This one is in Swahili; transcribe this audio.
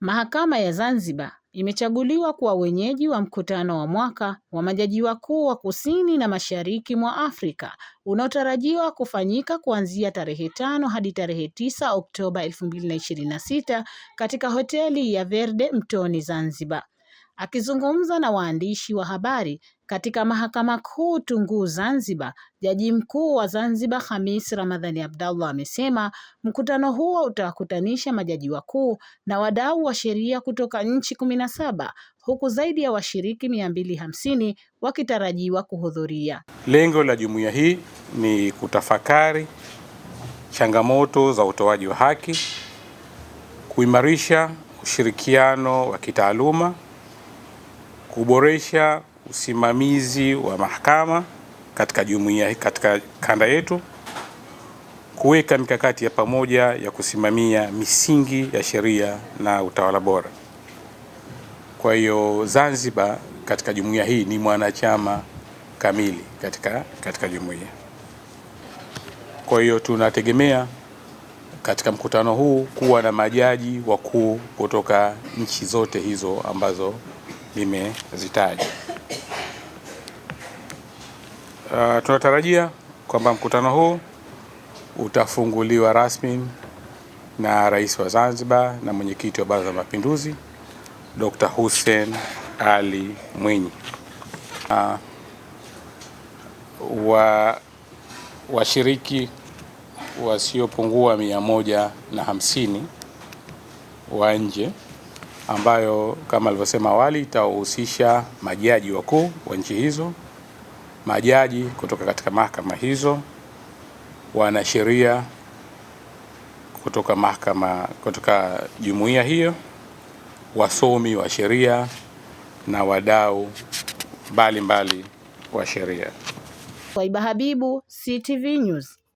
Mahakama ya Zanzibar imechaguliwa kuwa wenyeji wa mkutano wa mwaka wa majaji wakuu wa Kusini na Mashariki mwa Afrika unaotarajiwa kufanyika kuanzia tarehe 5 hadi tarehe 9 Oktoba 2026 katika hoteli ya Verde Mtoni, Zanzibar. Akizungumza na waandishi wa habari katika Mahakama Kuu Tunguu Zanzibar, Jaji Mkuu wa Zanzibar Khamis Ramadhani Abdallah amesema mkutano huo utawakutanisha majaji wakuu na wadau wa sheria kutoka nchi 17 huku zaidi ya washiriki 250 wakitarajiwa kuhudhuria. Lengo la jumuiya hii ni kutafakari changamoto za utoaji wa haki, kuimarisha ushirikiano wa kitaaluma, kuboresha usimamizi wa mahakama katika jumuiya, katika kanda yetu, kuweka mikakati ya pamoja ya kusimamia misingi ya sheria na utawala bora. Kwa hiyo Zanzibar katika jumuiya hii ni mwanachama kamili katika jumuiya. Kwa hiyo tunategemea katika mkutano huu kuwa na majaji wakuu kutoka nchi zote hizo ambazo nimezitaja. Tunatarajia kwamba mkutano huu utafunguliwa rasmi na Rais wa Zanzibar na Mwenyekiti wa Baraza la Mapinduzi Dr. Hussein Ali Mwinyi. Washiriki wasiopungua 150 wa nje, ambayo kama alivyosema awali itahusisha majaji wakuu wa nchi hizo, majaji kutoka katika mahakama hizo, wanasheria kutoka jumuiya hiyo, wasomi wa sheria na wadau mbalimbali wa sheria. Waiba Habibu, CTV News.